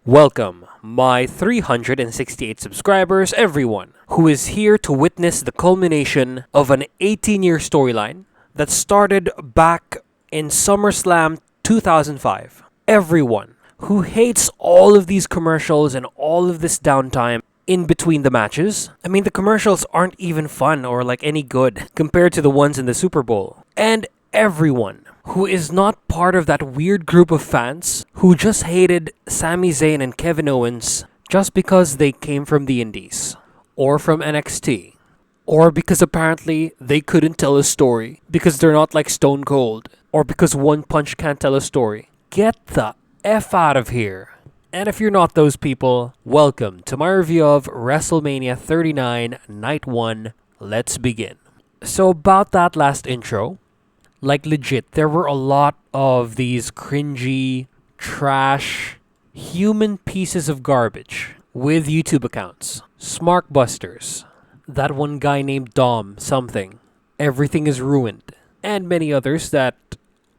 Welcome, my 368 subscribers, everyone who is here to witness the culmination of an 18-year storyline that started back in SummerSlam 2005. Everyone who hates all of these commercials and all of this downtime in between the matches. I mean, the commercials aren't even fun or like any good compared to the ones in the Super Bowl. And everyone who is not part of that weird group of fans who just hated Sami Zayn and Kevin Owens just because they came from the Indies or from NXT or because apparently they couldn't tell a story because they're not like Stone Cold or because One Punch can't tell a story. Get the F out of here. And if you're not those people, welcome to my review of WrestleMania 39 Night 1. Let's begin. So about that last intro, like legit, there were a lot of these cringy, trash, human pieces of garbage with YouTube accounts. Smarkbusters, that one guy named Dom something, Everything is Ruined, and many others that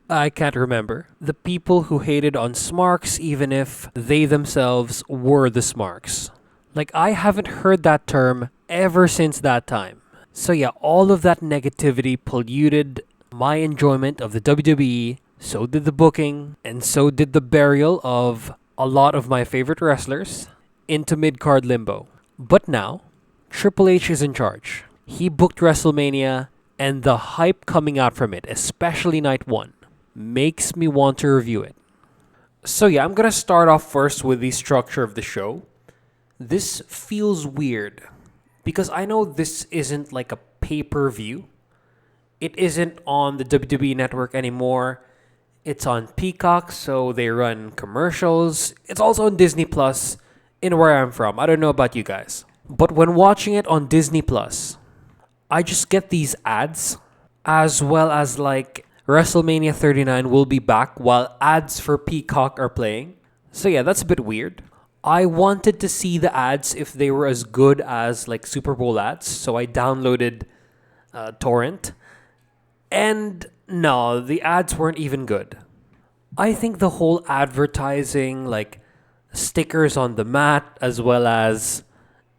I can't remember. The people who hated on Smarks even if they themselves were the Smarks. Like, I haven't heard that term ever since that time. So yeah, all of that negativity polluted my enjoyment of the WWE, so did the booking, and so did the burial of a lot of my favorite wrestlers into mid-card limbo. But now, Triple H is in charge. He booked WrestleMania, and the hype coming out from it, especially Night 1, makes me want to review it. So yeah, I'm gonna start off first with the structure of the show. This feels weird, because I know this isn't like a pay-per-view. It isn't on the WWE network anymore. It's on Peacock, so they run commercials. It's also on Disney Plus in where I'm from. I don't know about you guys. But when watching it on Disney Plus, I just get these ads as well as like WrestleMania 39 will be back while ads for Peacock are playing. So yeah, that's a bit weird. I wanted to see the ads if they were as good as like Super Bowl ads, so I downloaded Torrent. And no, the ads weren't even good. I think the whole advertising, like stickers on the mat, as well as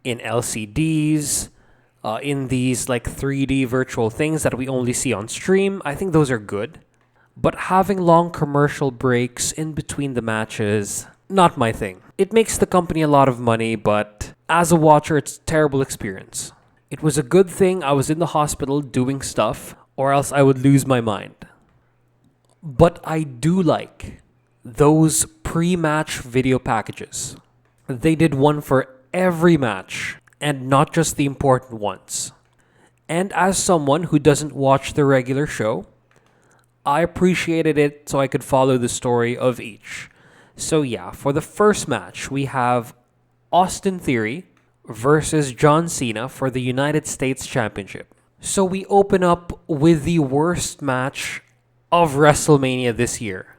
in LCDs, in these like 3D virtual things that we only see on stream, I think those are good. But having long commercial breaks in between the matches, not my thing. It makes the company a lot of money, but as a watcher, it's a terrible experience. It was a good thing I was in the hospital doing stuff, or else I would lose my mind. But I do like those pre-match video packages. They did one for every match, and not just the important ones. And as someone who doesn't watch the regular show, I appreciated it so I could follow the story of each. So yeah, for the first match, we have Austin Theory versus John Cena for the United States Championship. So we open up with the worst match of WrestleMania this year.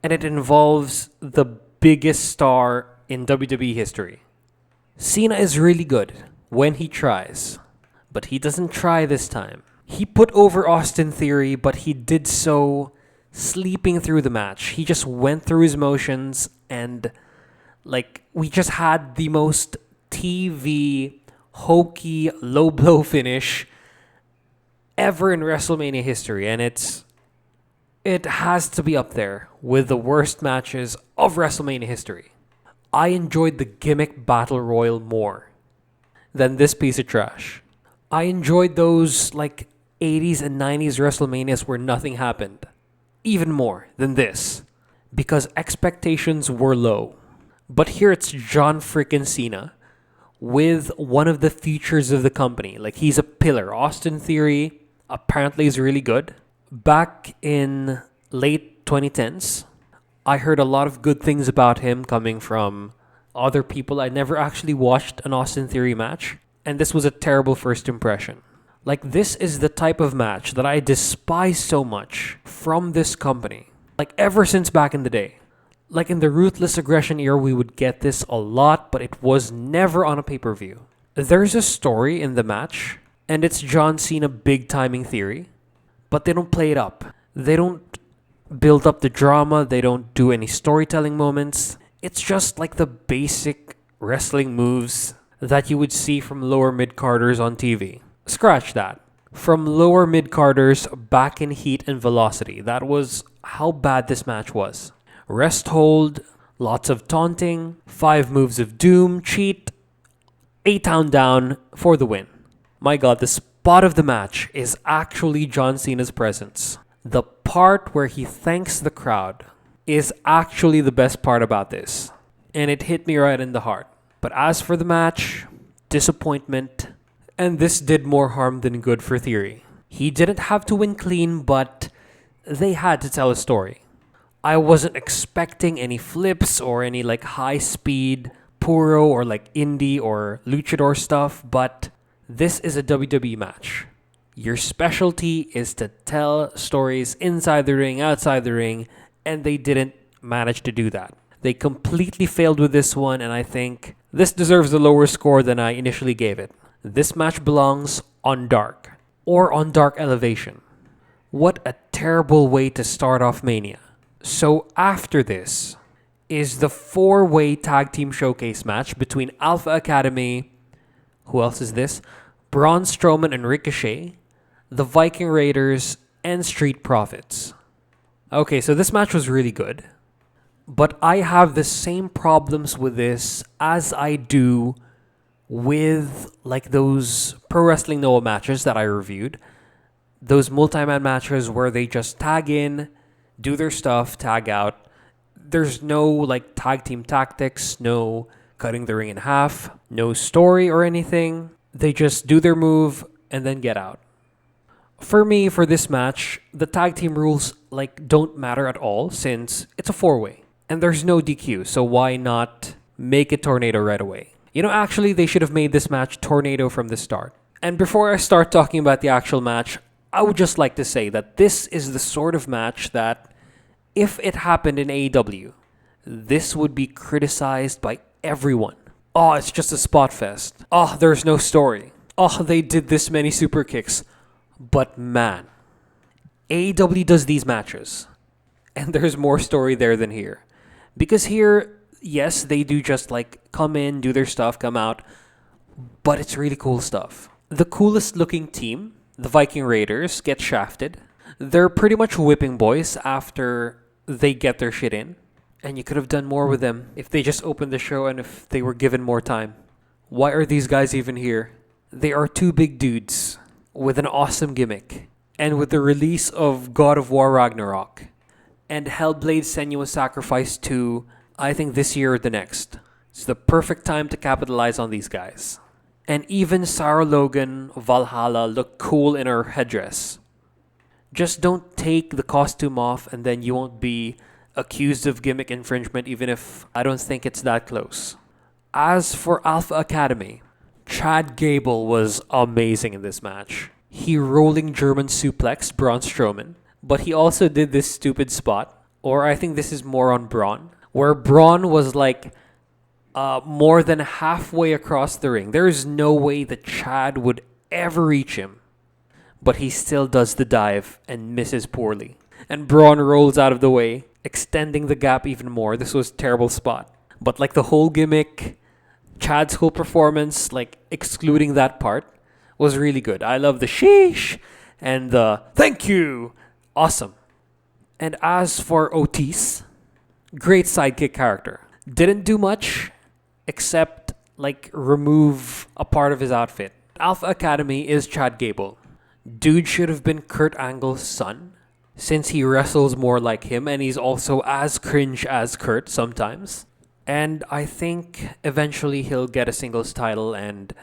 And it involves the biggest star in WWE history. Cena is really good when he tries, but he doesn't try this time. He put over Austin Theory, but he did so sleeping through the match. He just went through his motions and like we just had the most TV hokey low blow finish ever in WrestleMania history, and it has to be up there with the worst matches of WrestleMania history. I enjoyed the gimmick battle royal more than this piece of trash. I enjoyed those like 80s and 90s WrestleManias where nothing happened even more than this because expectations were low. But here it's John freaking Cena with one of the features of the company. Like, he's a pillar. Austin Theory apparently is really good. Back in late 2010s, I heard a lot of good things about him coming from other people. I never actually watched an Austin Theory match, and this was a terrible first impression. Like, this is the type of match that I despise so much from this company. Like, ever since back in the day. Like in the Ruthless Aggression era, we would get this a lot, but it was never on a pay-per-view. There's a story in the match, and it's John Cena big timing Theory, but they don't play it up. They don't build up the drama. They don't do any storytelling moments. It's just like the basic wrestling moves that you would see from lower mid-carders on TV. Scratch that. From lower mid-carders back in heat and velocity. That was how bad this match was. Rest hold, lots of taunting, 5 moves of doom, cheat, A-Town down for the win. My god, the spot of the match is actually John Cena's presence. The part where he thanks the crowd is actually the best part about this. And it hit me right in the heart. But as for the match, disappointment. And this did more harm than good for Theory. He didn't have to win clean, but they had to tell a story. I wasn't expecting any flips or any like high speed puro or like indie or luchador stuff, but this is a WWE match. Your specialty is to tell stories inside the ring, outside the ring, and they didn't manage to do that. They completely failed with this one, and I think this deserves a lower score than I initially gave it. This match belongs on Dark, or on Dark Elevation. What a terrible way to start off Mania. So after this is the 4-way tag team showcase match between Alpha Academy, who else is this? Braun Strowman and Ricochet, the Viking Raiders, and Street Profits. Okay, so this match was really good. But I have the same problems with this as I do with like those Pro Wrestling Noah matches that I reviewed. Those multi-man matches where they just tag in, do their stuff, tag out. There's no like tag team tactics, no cutting the ring in half, no story or anything. They just do their move and then get out. For me, for this match, the tag team rules like don't matter at all since it's a 4-way. And there's no DQ, so why not make it Tornado right away? You know, actually, they should have made this match Tornado from the start. And before I start talking about the actual match, I would just like to say that this is the sort of match that, if it happened in AEW, this would be criticized by everyone. Oh, it's just a spot fest. Oh, there's no story. Oh, they did this many super kicks. But man, AEW does these matches, and there's more story there than here. Because here, yes, they do just like come in, do their stuff, come out, but it's really cool stuff. The coolest looking team, the Viking Raiders, get shafted. They're pretty much whipping boys after they get their shit in. And you could have done more with them if they just opened the show and if they were given more time. Why are these guys even here? They are 2 big dudes with an awesome gimmick. And with the release of God of War Ragnarok and Hellblade Senua's Sacrifice 2, I think this year or the next, it's the perfect time to capitalize on these guys. And even Sarah Logan, Valhalla, look cool in her headdress. Just don't take the costume off and then you won't be accused of gimmick infringement, even if I don't think it's that close. As for Alpha Academy, Chad Gable was amazing in this match. He rolling German suplexed Braun Strowman, but he also did this stupid spot, or I think this is more on Braun, where Braun was like more than halfway across the ring. There is no way that Chad would ever reach him, but he still does the dive and misses poorly. And Braun rolls out of the way, extending the gap even more. This was a terrible spot. But like the whole gimmick, Chad's whole performance, like excluding that part, was really good. I love the sheesh and the thank you. Awesome. And as for Otis, great sidekick character. Didn't do much except like remove a part of his outfit. Alpha Academy is Chad Gable. Dude should have been Kurt Angle's son, since he wrestles more like him and he's also as cringe as Kurt sometimes. And I think eventually he'll get a singles title and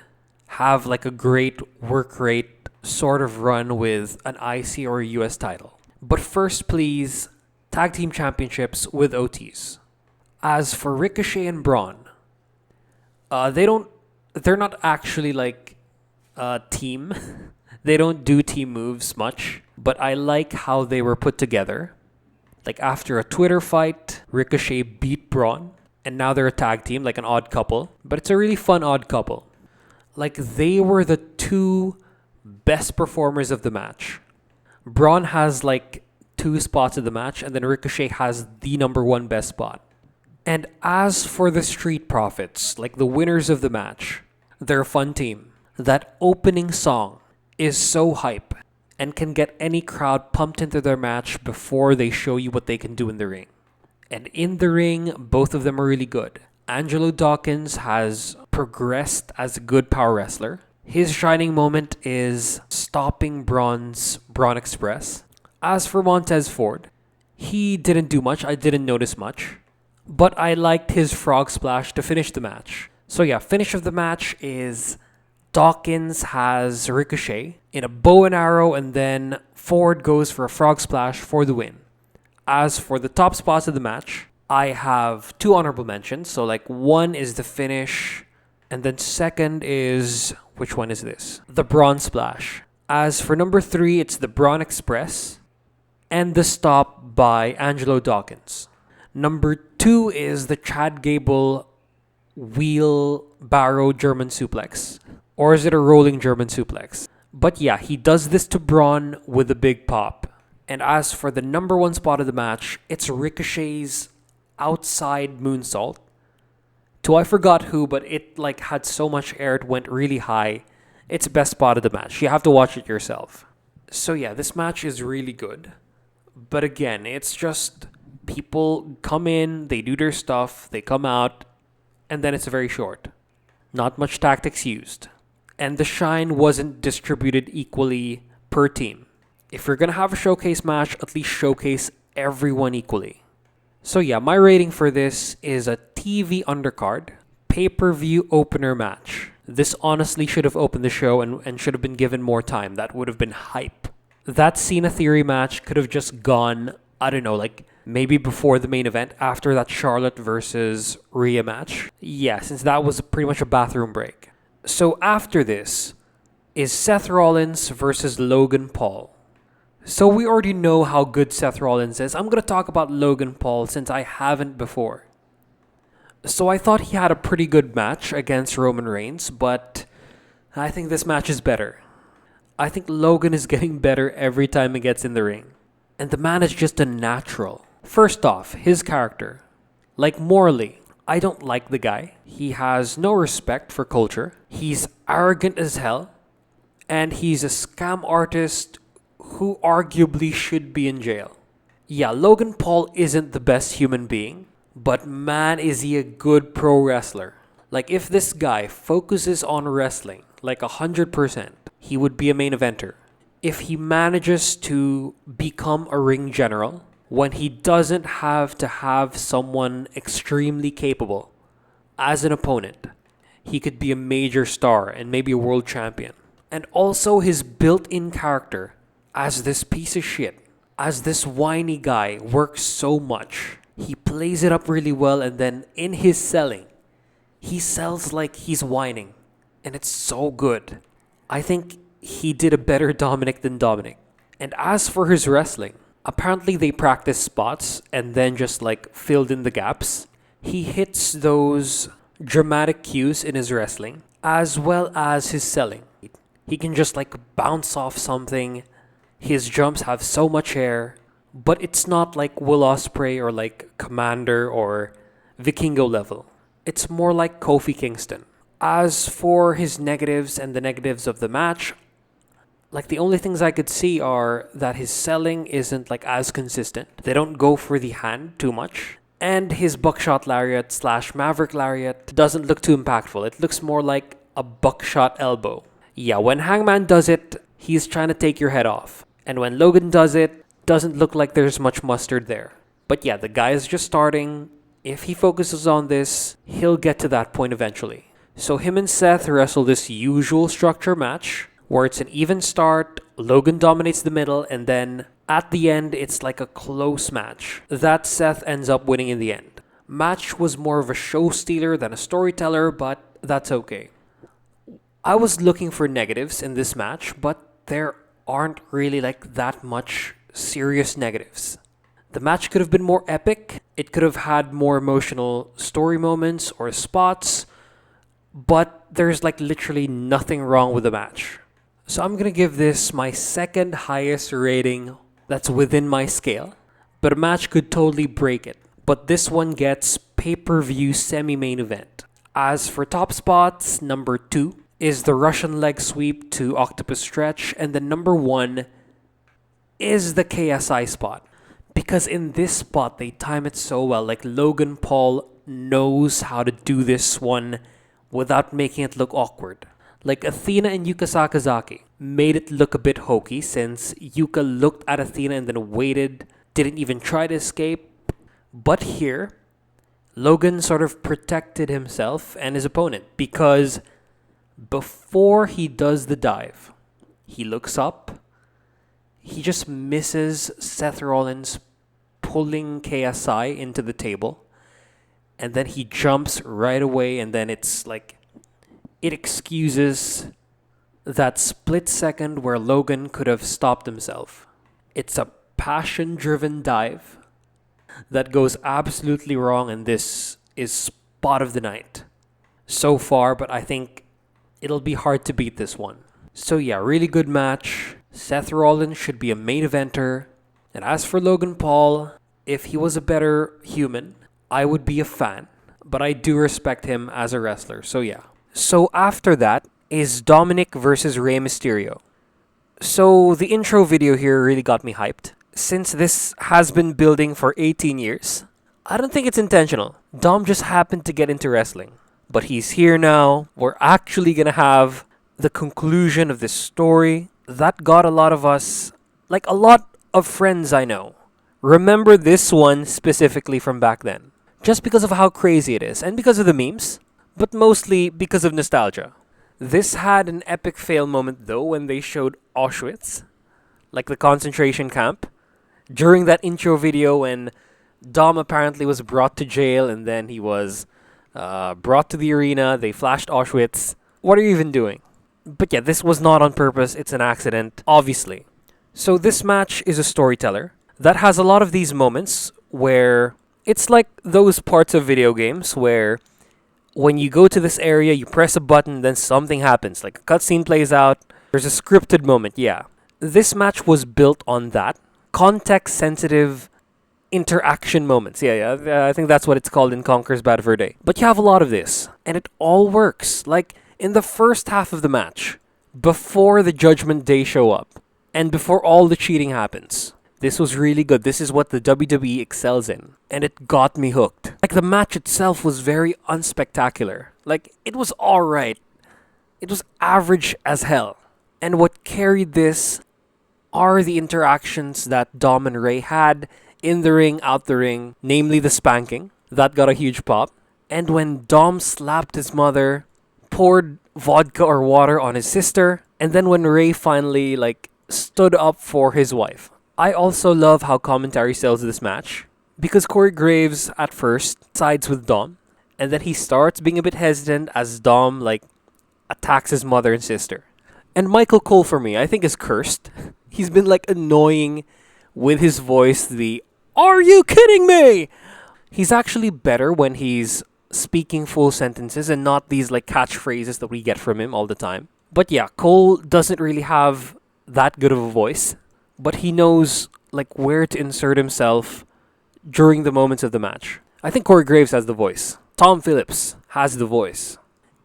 have like a great work rate sort of run with an IC or a US title. But first, please, tag team championships with Otis. As for Ricochet and Braun, they're not actually like a team. They don't do team moves much, but I like how they were put together. Like after a Twitter fight, Ricochet beat Braun, and now they're a tag team, like an odd couple. But it's a really fun odd couple. Like they were the 2 best performers of the match. Braun has like 2 spots of the match, and then Ricochet has the number 1 best spot. And as for the Street Profits, like the winners of the match, they're a fun team. That opening song is so hype and can get any crowd pumped into their match before they show you what they can do in the ring. And in the ring, both of them are really good. Angelo Dawkins has progressed as a good power wrestler. His shining moment is stopping Braun's Braun Express. As for Montez Ford, he didn't do much. I didn't notice much. But I liked his frog splash to finish the match. So yeah, finish of the match is Dawkins has Ricochet in a bow and arrow, and then Ford goes for a frog splash for the win. As for the top spots of the match, I have two honorable mentions. So like one is the finish, and then second is, which one is this? The Braun Splash. As for number 3, it's the Braun Express and the stop by Angelo Dawkins. Number 2 is the Chad Gable wheelbarrow German suplex. Or is it a rolling German suplex? But yeah, he does this to Braun with a big pop. And as for the number 1 spot of the match, it's Ricochet's outside moonsault. To I forgot who, but it like had so much air, it went really high. It's the best spot of the match. You have to watch it yourself. So yeah, this match is really good. But again, it's just people come in, they do their stuff, they come out, and then it's very short. Not much tactics used. And the shine wasn't distributed equally per team. If you're going to have a showcase match, at least showcase everyone equally. So yeah, my rating for this is a TV undercard, pay-per-view opener match. This honestly should have opened the show and should have been given more time. That would have been hype. That Cena Theory match could have just gone, I don't know, like maybe before the main event, after that Charlotte versus Rhea match. Yeah, since that was pretty much a bathroom break. So after this is Seth Rollins versus Logan Paul. So we already know how good Seth Rollins is. I'm going to talk about Logan Paul since I haven't before. So I thought he had a pretty good match against Roman Reigns, but I think this match is better. I think Logan is getting better every time he gets in the ring. And the man is just a natural. First off, his character. Like morally, I don't like the guy. He has no respect for culture. He's arrogant as hell. And he's a scam artist who arguably should be in jail. Yeah, Logan Paul isn't the best human being, but man is he a good pro wrestler. Like if this guy focuses on wrestling like 100%, he would be a main eventer. If he manages to become a ring general, when he doesn't have to have someone extremely capable as an opponent, he could be a major star and maybe a world champion. And also his built-in character as this piece of shit, as this whiny guy, works so much. He plays it up really well, and then in his selling, he sells like he's whining. And it's so good. I think he did a better Dominic than Dominic. And as for his wrestling, apparently they practiced spots and then just like filled in the gaps. He hits those dramatic cues in his wrestling as well as his selling. He can just like bounce off something. His jumps have so much air, but it's not like Will Ospreay or like Commander or Vikingo level. It's more like Kofi Kingston. As for his negatives and the negatives of the match, like the only things I could see are that his selling isn't like as consistent. They don't go for the hand too much. And his buckshot lariat / maverick lariat doesn't look too impactful. It looks more like a buckshot elbow. Yeah, when Hangman does it, he's trying to take your head off. And when Logan does it, doesn't look like there's much mustard there. But yeah, the guy is just starting. If he focuses on this, he'll get to that point eventually. So him and Seth wrestle this usual structure match where it's an even start, Logan dominates the middle, and then at the end, it's like a close match that Seth ends up winning in the end. Match was more of a show stealer than a storyteller, but that's okay. I was looking for negatives in this match, but there aren't really like that much serious negatives. The match could have been more epic. It could have had more emotional story moments or spots, but there's like literally nothing wrong with the match. So I'm going to give this my second highest rating that's within my scale, but a match could totally break it. But this one gets pay-per-view semi-main event. As for top spots, number 2 is the Russian leg sweep to octopus stretch, and then number 1 is the KSI spot. Because in this spot, they time it so well. Like, Logan Paul knows how to do this one without making it look awkward. Like, Athena and Yuka Sakazaki made it look a bit hokey since Yuka looked at Athena and then waited, didn't even try to escape. But here, Logan sort of protected himself and his opponent because before he does the dive, he looks up, he just misses Seth Rollins pulling KSI into the table, and then he jumps right away, and then it's like, it excuses that split second where Logan could have stopped himself. It's a passion-driven dive that goes absolutely wrong, and this is spot of the night so far, but I think it'll be hard to beat this one. So yeah, really good match. Seth Rollins should be a main eventer. And as for Logan Paul, if he was a better human, I would be a fan. But I do respect him as a wrestler, so yeah. So after that is Dominic versus Rey Mysterio. So the intro video here really got me hyped. Since this has been building for 18 years, I don't think it's intentional. Dom just happened to get into wrestling. But he's here now. We're actually going to have the conclusion of this story. That got a lot of us, like a lot of friends I know, remember this one specifically from back then. Just because of how crazy it is, and because of the memes, but mostly because of nostalgia. This had an epic fail moment though when they showed Auschwitz, like the concentration camp, during that intro video when Dom apparently was brought to jail and then he was brought to the arena, they flashed Auschwitz. What are you even doing? But yeah, this was not on purpose, it's an accident, obviously. So this match is a storyteller that has a lot of these moments where it's like those parts of video games where when you go to this area, you press a button, then something happens, like a cutscene plays out, there's a scripted moment, yeah. This match was built on that. Context-sensitive interaction moments. I think that's what it's called in Conker's Bad Fur Day. But you have a lot of this, and it all works. Like, in the first half of the match, before the Judgment Day show up, and before all the cheating happens, this was really good. This is what the WWE excels in, and it got me hooked. Like, the match itself was very unspectacular. Like, it was alright. It was average as hell. And what carried this are the interactions that Dom and Ray had in the ring, out the ring, namely the spanking. That got a huge pop. And when Dom slapped his mother, poured vodka or water on his sister, and then when Ray finally, stood up for his wife. I also love how commentary sells this match, because Corey Graves, at first, sides with Dom, and then he starts being a bit hesitant as Dom, attacks his mother and sister. And Michael Cole, for me, I think is cursed. He's been, annoying with his voice, the, "Are you kidding me?" He's actually better when he's speaking full sentences and not these, catchphrases that we get from him all the time. But yeah, Cole doesn't really have that good of a voice, but he knows, where to insert himself during the moments of the match. I think Corey Graves has the voice. Tom Phillips has the voice.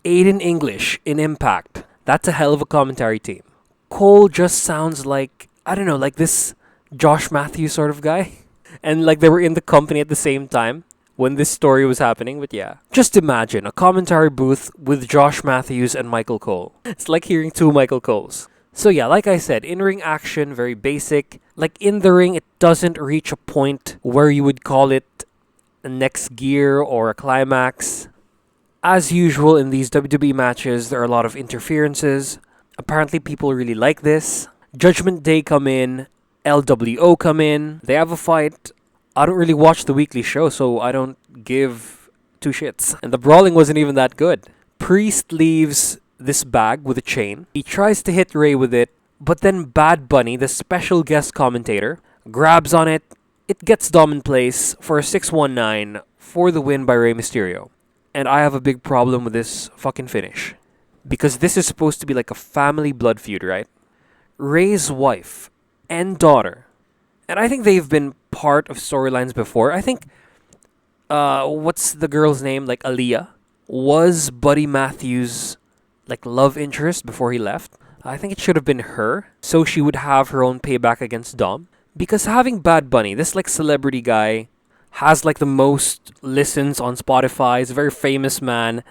Aiden English in Impact. That's a hell of a commentary team. Cole just sounds like this Josh Matthews sort of guy. And they were in the company at the same time when this story was happening. But yeah, just imagine a commentary booth with Josh Matthews and Michael Cole. It's like hearing two Michael Coles. So yeah, like I said, in-ring action, very basic. In the ring, it doesn't reach a point where you would call it a next gear or a climax. As usual in these WWE matches, there are a lot of interferences. Apparently people really like this. Judgment Day come in, LWO come in, they have a fight. I don't really watch the weekly show, so I don't give two shits. And the brawling wasn't even that good. Priest leaves this bag with a chain. He tries to hit Ray with it, but then Bad Bunny, the special guest commentator, grabs on it. It gets Dom in place for a 619 for the win by Rey Mysterio. And I have a big problem with this fucking finish. Because this is supposed to be like a family blood feud, right? Ray's wife and daughter, and I think they've been part of storylines before. I think what's the girl's name? Like Aaliyah was Buddy Matthews' like love interest before he left. I think it should have been her, so she would have her own payback against Dom. Because having Bad Bunny, this like celebrity guy, has like the most listens on Spotify. He's a very famous man.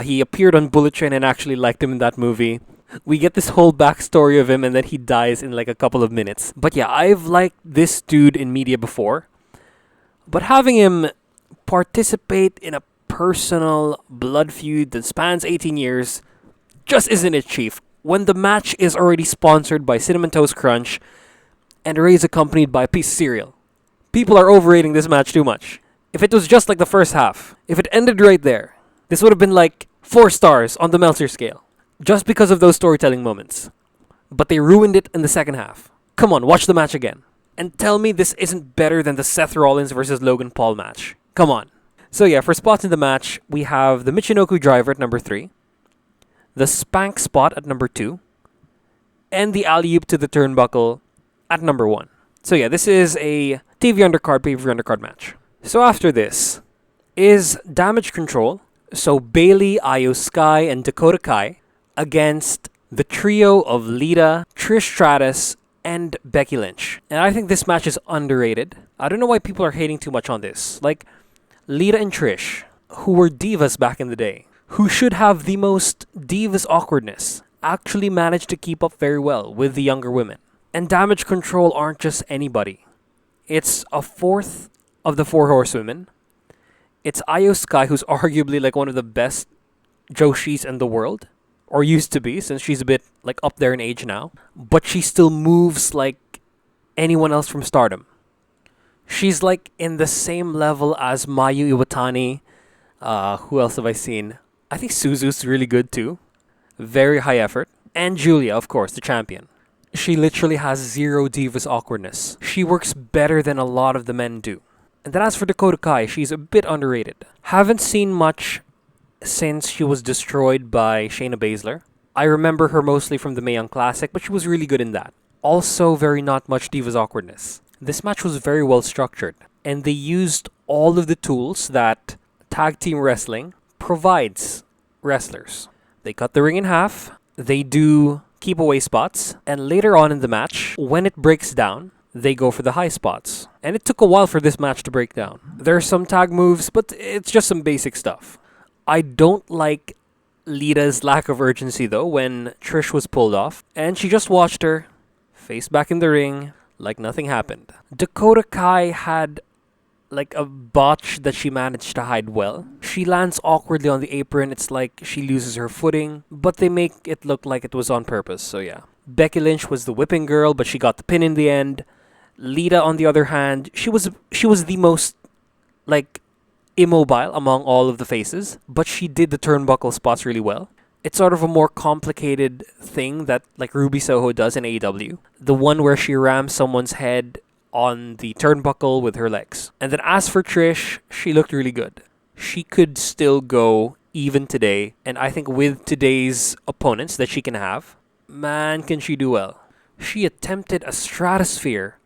He appeared on Bullet Train and actually liked him in that movie. We get this whole backstory of him and then he dies in like a couple of minutes. But yeah, I've liked this dude in media before. But having him participate in a personal blood feud that spans 18 years just isn't it, Chief. When the match is already sponsored by Cinnamon Toast Crunch and Ray's accompanied by a piece of cereal. People are overrating this match too much. If it was just like the first half, if it ended right there, this would have been like 4 stars on the Meltzer scale. Just because of those storytelling moments. But they ruined it in the second half. Come on, watch the match again. And tell me this isn't better than the Seth Rollins versus Logan Paul match. Come on. So yeah, for spots in the match, we have the Michinoku Driver at number 3. The Spank Spot at number 2. And the Alley-Oop to the Turnbuckle at number 1. So yeah, this is a TV undercard, pay-per-view undercard match. So after this is Damage Control. So Bayley, Io Sky, and Dakota Kai against the trio of Lita, Trish Stratus, and Becky Lynch. And I think this match is underrated. I don't know why people are hating too much on this. Like, Lita and Trish, who were divas back in the day, who should have the most divas awkwardness, actually managed to keep up very well with the younger women. And Damage Control aren't just anybody. It's a fourth of the 4 horsewomen. It's Io Sky, who's arguably like one of the best Joshis in the world. Or used to be, since she's a bit like up there in age now. But she still moves like anyone else from Stardom. She's like in the same level as Mayu Iwatani. Who else have I seen? I think Suzu's really good too. Very high effort. And Julia, of course, the champion. She literally has zero divas awkwardness. She works better than a lot of the men do. And then as for Dakota Kai, she's a bit underrated. Haven't seen much since she was destroyed by Shayna Baszler. I remember her mostly from the Mae Young Classic, but she was really good in that. Also, very not much divas awkwardness. This match was very well structured, and they used all of the tools that tag team wrestling provides wrestlers. They cut the ring in half, they do keep away spots, and later on in the match, when it breaks down, they go for the high spots. And it took a while for this match to break down. There are some tag moves, but it's just some basic stuff. I don't like Lita's lack of urgency though when Trish was pulled off, and she just watched her face back in the ring like nothing happened. Dakota Kai had like a botch that she managed to hide well. She lands awkwardly on the apron. It's like she loses her footing, but they make it look like it was on purpose, so yeah. Becky Lynch was the whipping girl, but she got the pin in the end. Lita, on the other hand, she was the most like immobile among all of the faces, but she did the turnbuckle spots really well. It's sort of a more complicated thing that like Ruby Soho does in AEW. The one where she rams someone's head on the turnbuckle with her legs. And then as for Trish, she looked really good. She could still go even today, and I think with today's opponents that she can have, man, can she do well. She attempted a stratosphere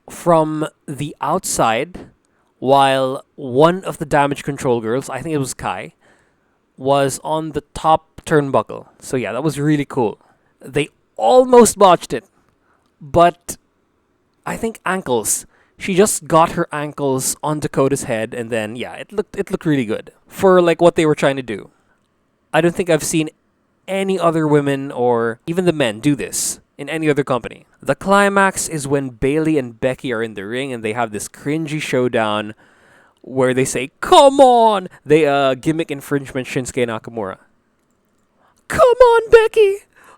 from the outside while one of the Damage Control girls, I think it was Kai, was on the top turnbuckle. So yeah, that was really cool. They almost botched it, but I think ankles. She just got her ankles on Dakota's head, and then yeah, it looked really good for like what they were trying to do. I don't think I've seen any other women or even the men do this in any other company. The climax is when Bayley and Becky are in the ring and they have this cringy showdown where they say, "Come on!" They gimmick infringement Shinsuke Nakamura. "Come on, Becky!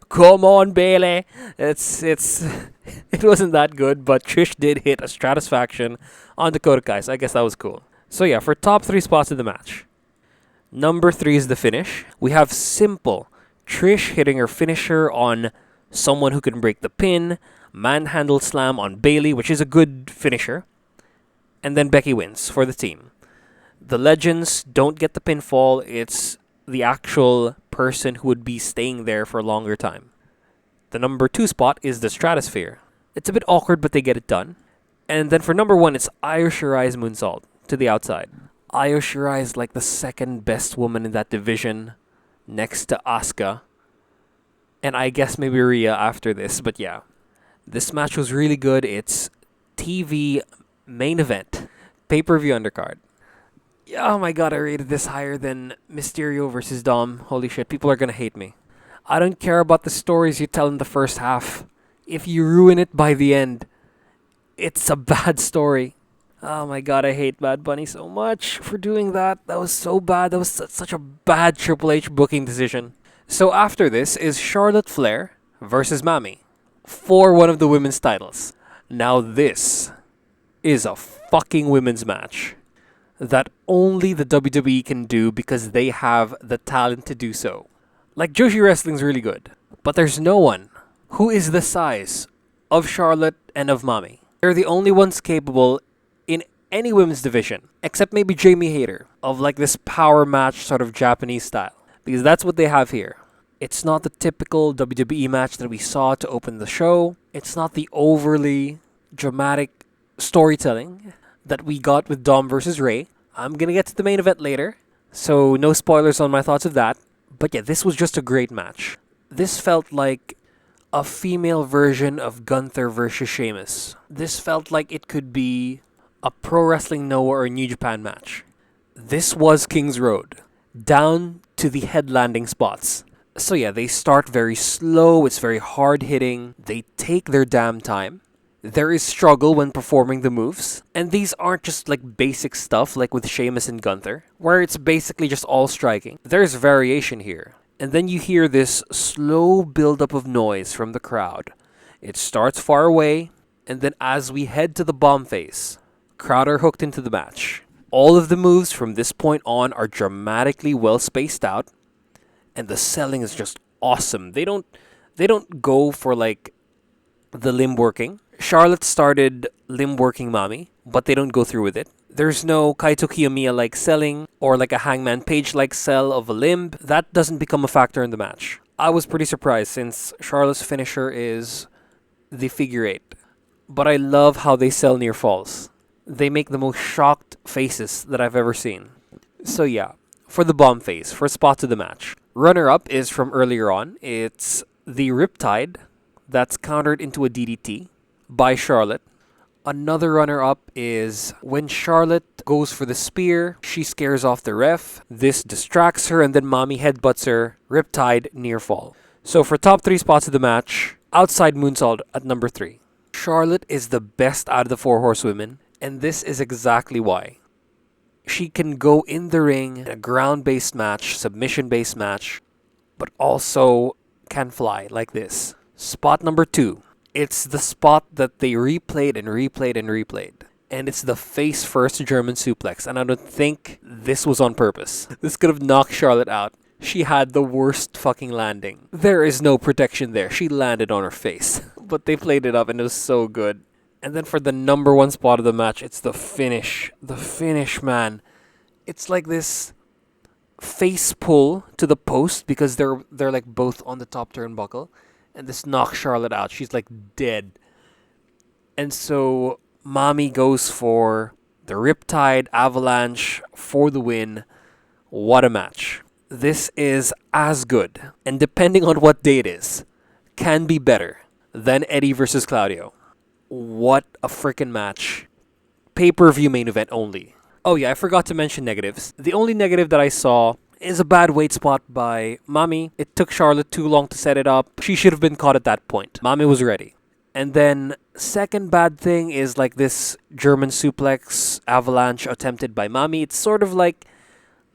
Come on, Bayley!" It wasn't that good, but Trish did hit a stratisfaction on Dakota Kai, so I guess that was cool. So yeah, for top 3 spots in the match. Number 3 is the finish. We have simple Trish hitting her finisher on someone who can break the pin, manhandle slam on Bayley, which is a good finisher, and then Becky wins for the team. The legends don't get the pinfall, it's the actual person who would be staying there for a longer time. The number 2 spot is the Stratosphere. It's a bit awkward, but they get it done. And then for number 1, it's Io Shirai's moonsault. to the outside. Io Shirai is like the second best woman in that division, next to Asuka. And I guess maybe Rhea after this, but yeah. This match was really good. It's TV main event, pay-per-view undercard. Yeah, oh my god, I rated this higher than Mysterio versus Dom. Holy shit, people are gonna hate me. I don't care about the stories you tell in the first half. If you ruin it by the end, it's a bad story. Oh my god, I hate Bad Bunny so much for doing that. That was so bad. That was such a bad Triple H booking decision. So after this is Charlotte Flair versus Mami for one of the women's titles. Now this is a fucking women's match that only the WWE can do because they have the talent to do so. Like, Joshi Wrestling's really good, but there's no one who is the size of Charlotte and of Mami. They're the only ones capable in any women's division, except maybe Jamie Hayter, of like this power match sort of Japanese style. Because that's what they have here. It's not the typical WWE match that we saw to open the show. It's not the overly dramatic storytelling that we got with Dom versus Ray. I'm gonna get to the main event later, so no spoilers on my thoughts of that. But yeah, this was just a great match. This felt like a female version of Gunther versus Sheamus. This felt like it could be a Pro Wrestling Noah or New Japan match. This was King's Road, down to the head landing spots. So yeah, they start very slow, it's very hard hitting, they take their damn time. There is struggle when performing the moves, and these aren't just like basic stuff like with Sheamus and Gunther, where it's basically just all striking. There's variation here. And then you hear this slow buildup of noise from the crowd. It starts far away, and then as we head to the bomb phase, crowd are hooked into the match. All of the moves from this point on are dramatically well spaced out, and the selling is just awesome. They don't go for like the limb working. Charlotte started limb working Mami, but they don't go through with it. There's no Kaito Kiyomiya like selling or like a Hangman Page like sell of a limb. That doesn't become a factor in the match. I was pretty surprised since Charlotte's finisher is the figure eight. But I love how they sell near falls. They make the most shocked faces that I've ever seen. So yeah, for the bomb phase, for spots of the match. Runner-up is from earlier on. It's the Riptide that's countered into a DDT by Charlotte. Another runner-up is when Charlotte goes for the spear, she scares off the ref. This distracts her, and then Mami headbutts her. Riptide near fall. So for top 3 spots of the match, outside moonsault at number 3. Charlotte is the best out of the 4 horsewomen, and this is exactly why. She can go in the ring in a ground-based match, submission-based match, but also can fly like this. Spot number 2. It's the spot that they replayed and replayed and replayed. And it's the face-first German suplex. And I don't think this was on purpose. This could have knocked Charlotte out. She had the worst fucking landing. There is no protection there. She landed on her face. But they played it up and it was so good. And then for the number 1 spot of the match, it's the finish. The finish, man. It's like this face pull to the post because they're like both on the top turnbuckle. And this knocks Charlotte out. She's like dead. And so Mami goes for the Riptide Avalanche for the win. What a match. This is as good, and depending on what day it is, can be better than Eddie versus Claudio. What a freaking match. Pay-per-view main event only. Oh yeah, I forgot to mention negatives. The only negative that I saw is a bad weight spot by Mami. It took Charlotte too long to set it up. She should have been caught at that point. Mami was ready. And then second bad thing is like this German suplex avalanche attempted by Mami. It's sort of like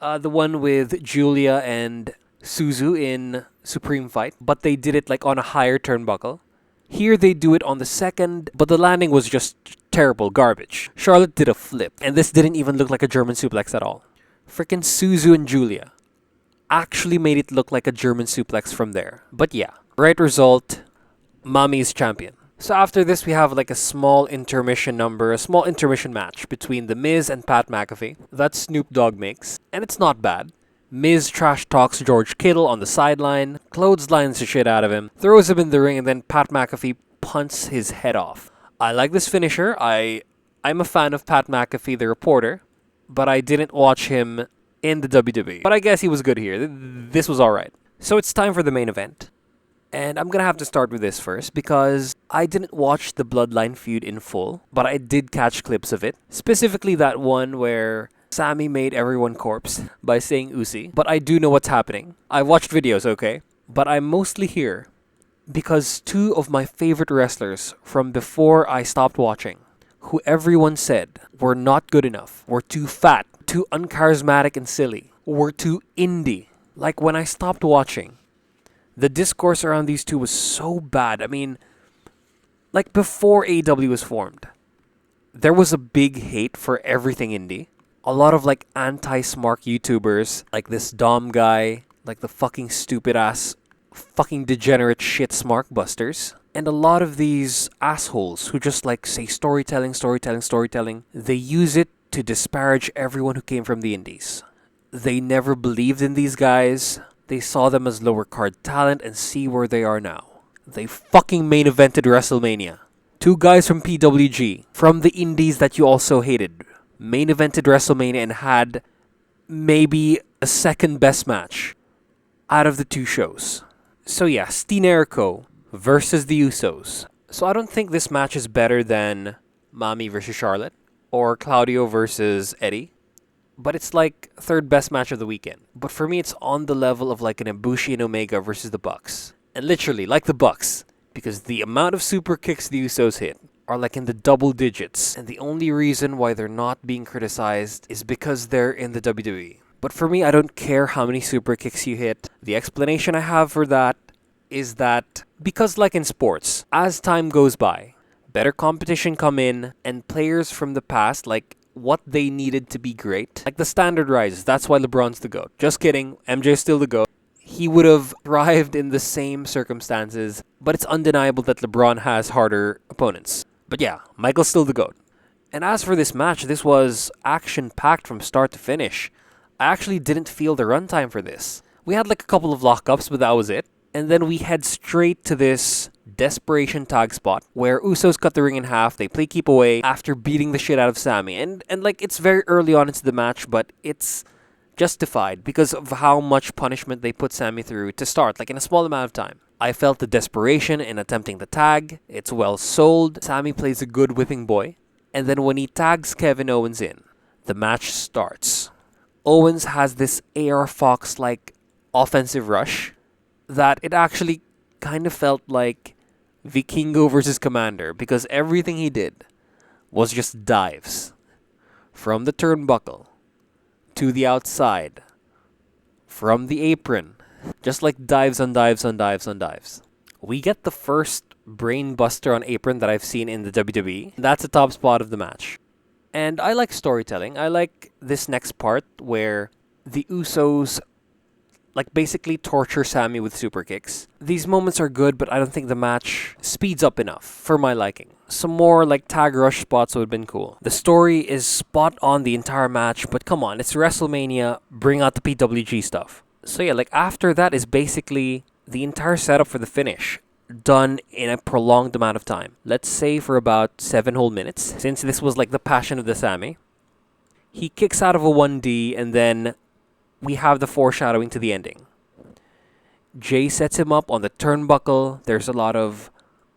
the one with Julia and Suzu in Supreme Fight, but they did it like on a higher turnbuckle. Here they do it on the second, but the landing was just terrible, garbage. Charlotte did a flip, and this didn't even look like a German suplex at all. Frickin' Suzu and Julia actually made it look like a German suplex from there. But yeah, right result, Mami's champion. So after this, we have like a small intermission match between The Miz and Pat McAfee that Snoop Dogg makes, and it's not bad. Miz trash talks George Kittle on the sideline, clotheslines the shit out of him, throws him in the ring, and then Pat McAfee punts his head off. I like this finisher. I'm a fan of Pat McAfee, the reporter. but I didn't watch him in the WWE. But I guess he was good here. This was alright. So it's time for the main event. And I'm gonna have to start with this first because I didn't watch the Bloodline feud in full, but I did catch clips of it. Specifically that one where Sammy made everyone corpse by saying Usi. But I do know what's happening. I watched videos, okay? But I'm mostly here because two of my favorite wrestlers from before I stopped watching, who everyone said were not good enough, were too fat, too uncharismatic and silly, were too indie. Like when I stopped watching, the discourse around these two was so bad. I mean, like before AEW was formed, there was a big hate for everything indie. A lot of like anti-smart YouTubers, like this Dom guy, like the fucking stupid ass, fucking degenerate shit Smart Busters. And a lot of these assholes who just like say storytelling, they use it to disparage everyone who came from the indies. They never believed in these guys. They saw them as lower card talent and see where they are now. They fucking main evented WrestleMania. Two guys from PWG, from the indies that you also hated, main evented WrestleMania and had maybe a second best match out of the two shows. So yeah, Steenerico versus the Usos. So I don't think this match is better than Mami versus Charlotte or Claudio versus Eddie. But it's like third best match of the weekend. But for me, it's on the level of like an Ibushi and Omega versus the Bucks. And literally, like the Bucks. Because the amount of super kicks the Usos hit are like in the double digits. And the only reason why they're not being criticized is because they're in the WWE. But for me, I don't care how many super kicks you hit. The explanation I have for that is that because like in sports, as time goes by, better competition come in and players from the past, like what they needed to be great. Like the standard rises. That's why LeBron's the GOAT. Just kidding. MJ's still the GOAT. He would have thrived in the same circumstances, but it's undeniable that LeBron has harder opponents. But yeah, Michael's still the GOAT. And as for this match, this was action-packed from start to finish. I actually didn't feel the runtime for this. We had like a couple of lockups, but that was it. And then we head straight to this desperation tag spot where Usos cut the ring in half. They play keep away after beating the shit out of Sammy. And like it's very early on into the match, but it's justified because of how much punishment they put Sammy through to start, like in a small amount of time. I felt the desperation in attempting the tag. It's well sold. Sammy plays a good whipping boy. And then when he tags Kevin Owens in, the match starts. Owens has this AR Fox-like offensive rush that it actually kind of felt like Vikingo versus Commander because everything he did was just dives from the turnbuckle to the outside, from the apron, just like dives on dives on dives on dives. We get the first brain buster on apron that I've seen in the WWE. That's the top spot of the match. And I like storytelling. I like this next part where the Usos like basically torture Sammy with super kicks. These moments are good, but I don't think the match speeds up enough for my liking. Some more like tag rush spots would have been cool. The story is spot on the entire match, but come on, it's WrestleMania, bring out the PWG stuff. So yeah, like after that is basically the entire setup for the finish, done in a prolonged amount of time. Let's say for about 7 whole minutes, since this was like the passion of the Sammy. He kicks out of a 1D and then we have the foreshadowing to the ending. Jay sets him up on the turnbuckle. There's a lot of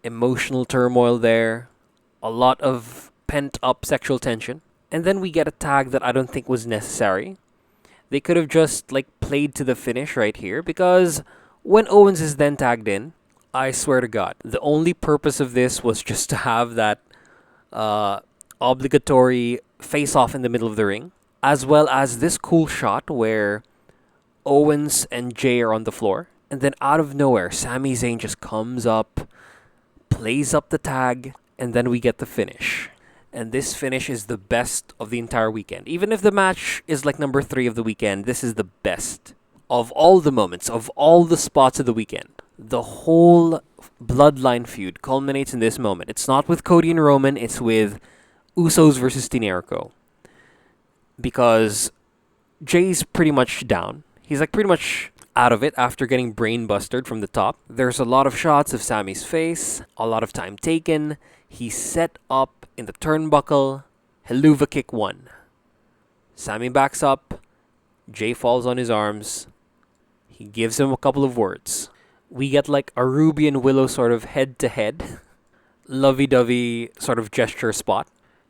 emotional turmoil there. A lot of pent-up sexual tension. And then we get a tag that I don't think was necessary. They could have just like played to the finish right here because when Owens is then tagged in, I swear to God, the only purpose of this was just to have that obligatory face-off in the middle of the ring, as well as this cool shot where Owens and Jay are on the floor, and then out of nowhere, Sami Zayn just comes up, plays up the tag, and then we get the finish. And this finish is the best of the entire weekend. Even if the match is like number 3 of the weekend, this is the best of all the moments, of all the spots of the weekend. The whole Bloodline feud culminates in this moment. It's not with Cody and Roman, it's with Usos versus Steenerico. Because Jay's pretty much down. He's like pretty much out of it after getting brain busted from the top. There's a lot of shots of Sammy's face, a lot of time taken. He's set up in the turnbuckle. Helluva kick 1. Sami backs up. Jay falls on his arms. He gives him a couple of words. We get like a Ruby and Willow sort of head-to-head, lovey-dovey sort of gesture spot.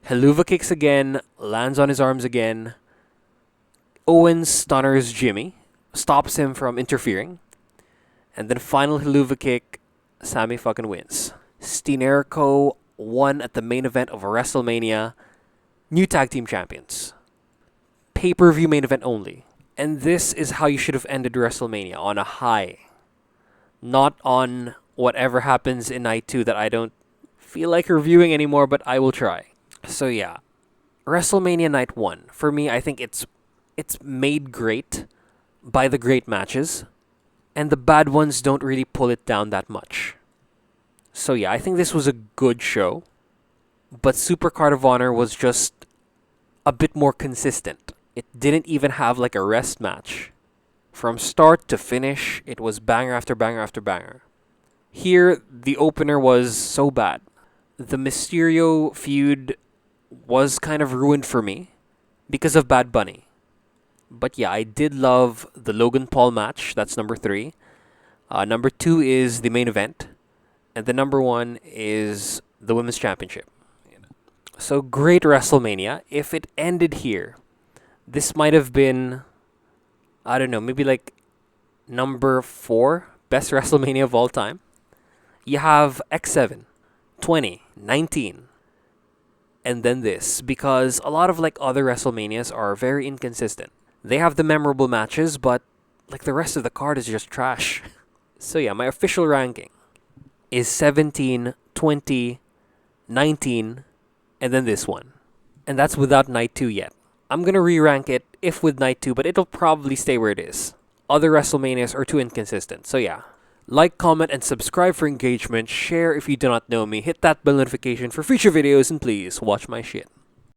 Helluva kicks again, lands on his arms again. Owens stunners Jimmy, stops him from interfering. And then final Helluva kick, Sami fucking wins. Steenerico won at the main event of WrestleMania. New tag team champions. Pay-per-view main event only. And this is how you should have ended WrestleMania, on a high. Not on whatever happens in night 2 that I don't feel like reviewing anymore, but I will try. So yeah, WrestleMania night 1. For me, I think it's made great by the great matches, and the bad ones don't really pull it down that much. So yeah, I think this was a good show, but Supercard of Honor was just a bit more consistent. It didn't even have like a rest match. From start to finish, it was banger after banger after banger. Here, the opener was so bad. The Mysterio feud was kind of ruined for me because of Bad Bunny. But yeah, I did love the Logan Paul match. That's number 3. Number 2 is the main event. And the number 1 is the Women's Championship. So great WrestleMania. If it ended here, this might have been, I don't know, maybe like number 4 best WrestleMania of all time. You have X7, 20, 19, and then this, because a lot of like other WrestleManias are very inconsistent. They have the memorable matches, but like the rest of the card is just trash. So yeah, my official ranking is 17, 20, 19, and then this one. And that's without Night 2 yet. I'm going to re-rank it if with Night 2, but it'll probably stay where it is. Other WrestleManias are too inconsistent, so yeah. Like, comment, and subscribe for engagement. Share if you do not know me. Hit that bell notification for future videos, and please watch my shit.